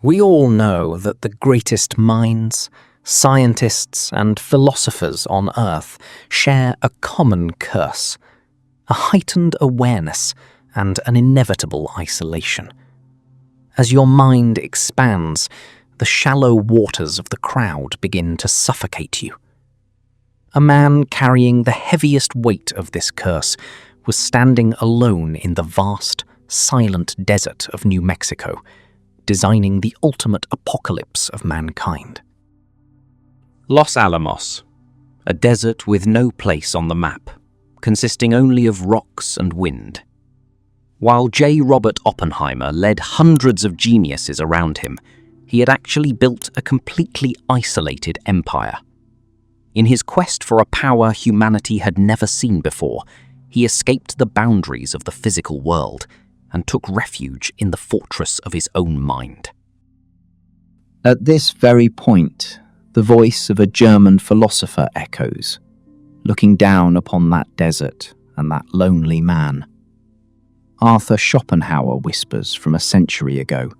We all know that the greatest minds, scientists, and philosophers on Earth share a common curse, a heightened awareness and an inevitable isolation. As your mind expands, the shallow waters of the crowd begin to suffocate you. A man carrying the heaviest weight of this curse was standing alone in the vast, silent desert of New Mexico, designing the ultimate apocalypse of mankind. Los Alamos, a desert with no place on the map, consisting only of rocks and wind. While J. Robert Oppenheimer led hundreds of geniuses around him, he had actually built a completely isolated empire. In his quest for a power humanity had never seen before, he escaped the boundaries of the physical world and took refuge in the fortress of his own mind. At this very point, the voice of a German philosopher echoes, looking down upon that desert and that lonely man. Arthur Schopenhauer whispers from a century ago,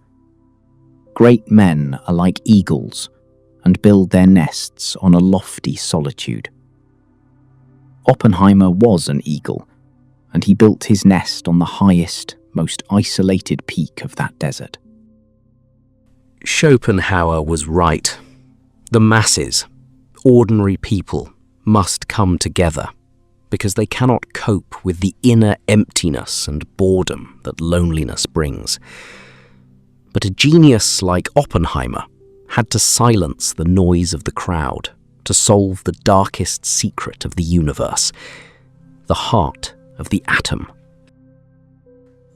"Great men are like eagles and build their nests on a lofty solitude." Oppenheimer was an eagle, and he built his nest on the highest, most isolated peak of that desert. Schopenhauer was right. The masses, ordinary people, must come together because they cannot cope with the inner emptiness and boredom that loneliness brings. But a genius like Oppenheimer had to silence the noise of the crowd to solve the darkest secret of the universe, the heart of the atom.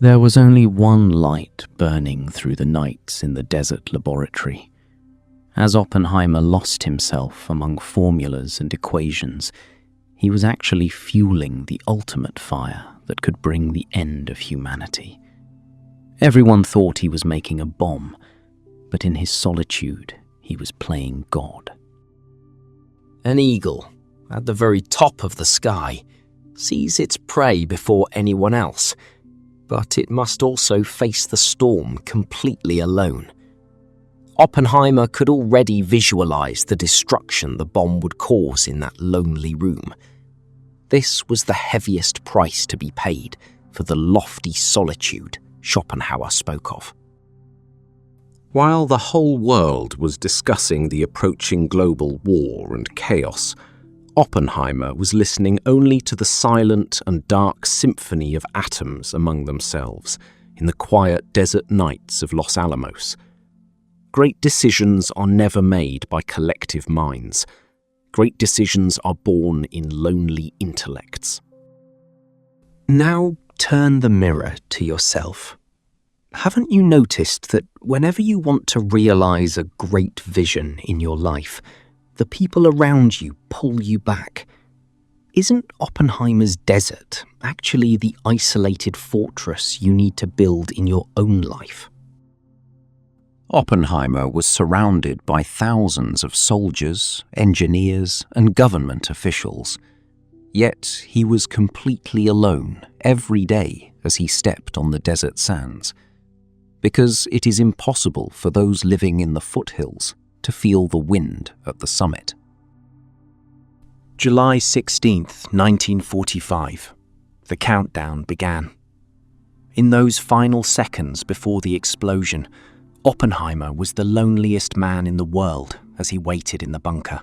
There was only one light burning through the nights in the desert laboratory. As Oppenheimer lost himself among formulas and equations, he was actually fueling the ultimate fire that could bring the end of humanity. Everyone thought he was making a bomb, but in his solitude, he was playing God. An eagle, at the very top of the sky, sees its prey before anyone else, but it must also face the storm completely alone. Oppenheimer could already visualize the destruction the bomb would cause in that lonely room. This was the heaviest price to be paid for the lofty solitude Schopenhauer spoke of. While the whole world was discussing the approaching global war and chaos, Oppenheimer was listening only to the silent and dark symphony of atoms among themselves in the quiet desert nights of Los Alamos. Great decisions are never made by collective minds. Great decisions are born in lonely intellects. Now turn the mirror to yourself. Haven't you noticed that whenever you want to realize a great vision in your life, the people around you pull you back? Isn't Oppenheimer's desert actually the isolated fortress you need to build in your own life? Oppenheimer was surrounded by thousands of soldiers, engineers, and government officials. Yet he was completely alone every day as he stepped on the desert sands, because it is impossible for those living in the foothills to feel the wind at the summit. July 16th, 1945. The countdown began. In those final seconds before the explosion, Oppenheimer was the loneliest man in the world as he waited in the bunker.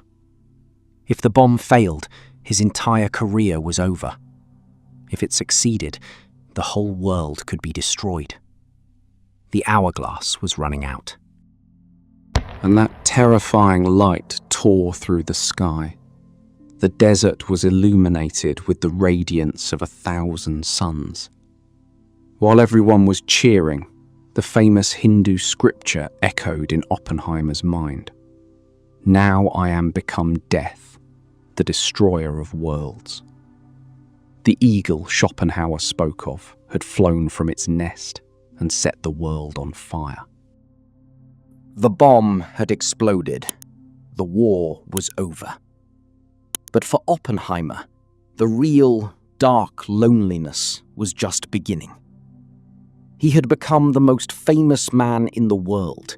If the bomb failed, his entire career was over. If it succeeded, the whole world could be destroyed. The hourglass was running out. And that terrifying light tore through the sky. The desert was illuminated with the radiance of 1,000 suns. While everyone was cheering, the famous Hindu scripture echoed in Oppenheimer's mind. "Now I am become death, the destroyer of worlds." The eagle Schopenhauer spoke of had flown from its nest and set the world on fire. The bomb had exploded. The war was over. But for Oppenheimer, the real, dark loneliness was just beginning. He had become the most famous man in the world,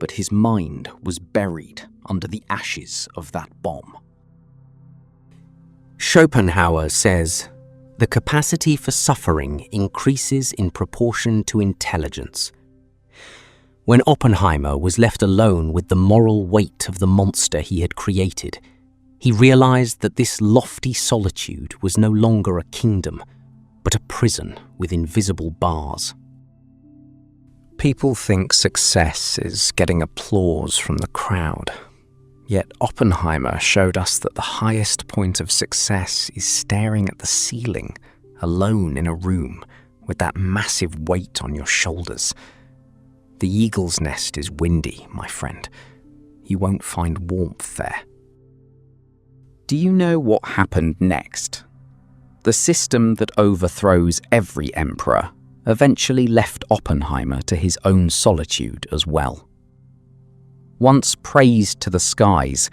but his mind was buried under the ashes of that bomb. Schopenhauer says, "The capacity for suffering increases in proportion to intelligence." When Oppenheimer was left alone with the moral weight of the monster he had created, he realized that this lofty solitude was no longer a kingdom, but a prison with invisible bars. People think success is getting applause from the crowd. Yet Oppenheimer showed us that the highest point of success is staring at the ceiling, alone in a room, with that massive weight on your shoulders. The eagle's nest is windy, my friend. You won't find warmth there. Do you know what happened next? The system that overthrows every emperor eventually left Oppenheimer to his own solitude as well. Once praised to the skies,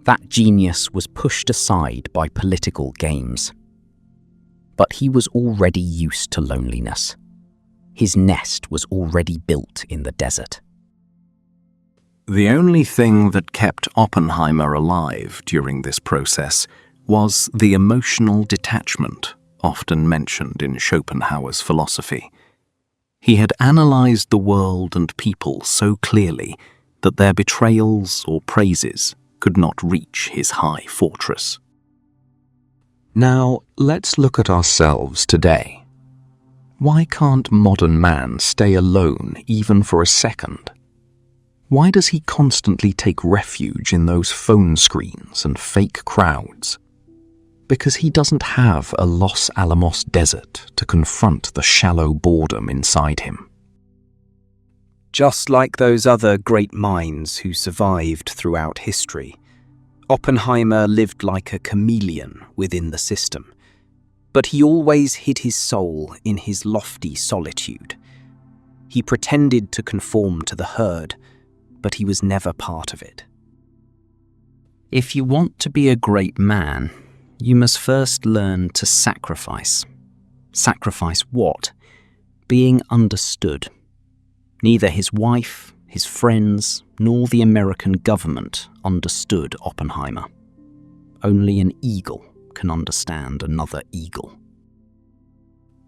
that genius was pushed aside by political games. But he was already used to loneliness. His nest was already built in the desert. The only thing that kept Oppenheimer alive during this process was the emotional detachment often mentioned in Schopenhauer's philosophy. He had analysed the world and people so clearly that their betrayals or praises could not reach his high fortress. Now, let's look at ourselves today. Why can't modern man stay alone even for a second? Why does he constantly take refuge in those phone screens and fake crowds? Because he doesn't have a Los Alamos desert to confront the shallow boredom inside him. Just like those other great minds who survived throughout history, Oppenheimer lived like a chameleon within the system, but he always hid his soul in his lofty solitude. He pretended to conform to the herd, but he was never part of it. If you want to be a great man, you must first learn to sacrifice. Sacrifice what? Being understood. Neither his wife, his friends, nor the American government understood Oppenheimer. Only an eagle can understand another eagle.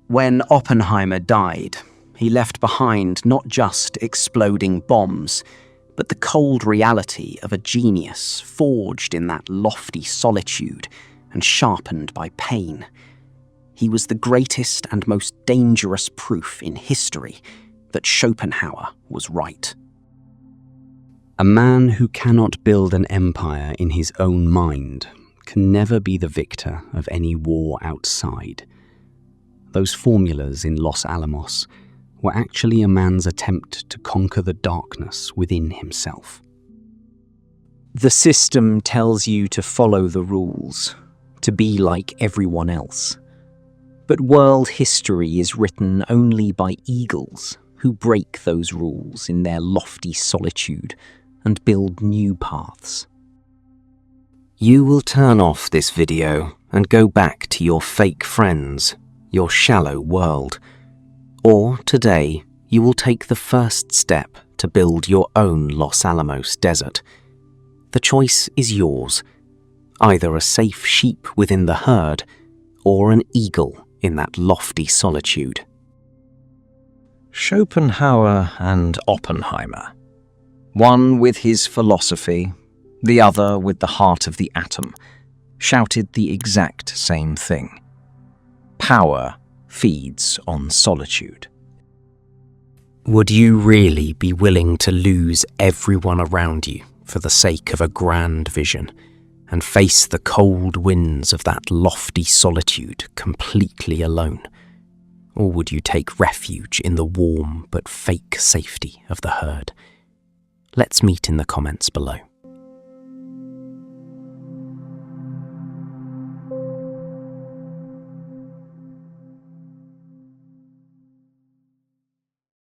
When Oppenheimer died, he left behind not just exploding bombs, but the cold reality of a genius forged in that lofty solitude and sharpened by pain. He was the greatest and most dangerous proof in history that Schopenhauer was right. A man who cannot build an empire in his own mind can never be the victor of any war outside. Those formulas in Los Alamos were actually a man's attempt to conquer the darkness within himself. The system tells you to follow the rules, to be like everyone else. But world history is written only by eagles who break those rules in their lofty solitude and build new paths. You will turn off this video and go back to your fake friends, your shallow world. Or today, you will take the first step to build your own Los Alamos desert. The choice is yours, either a safe sheep within the herd or an eagle in that lofty solitude. Schopenhauer and Oppenheimer. One with his philosophy, the other with the heart of the atom, shouted the exact same thing. Power feeds on solitude. Would you really be willing to lose everyone around you for the sake of a grand vision and face the cold winds of that lofty solitude completely alone? Or would you take refuge in the warm but fake safety of the herd? Let's meet in the comments below.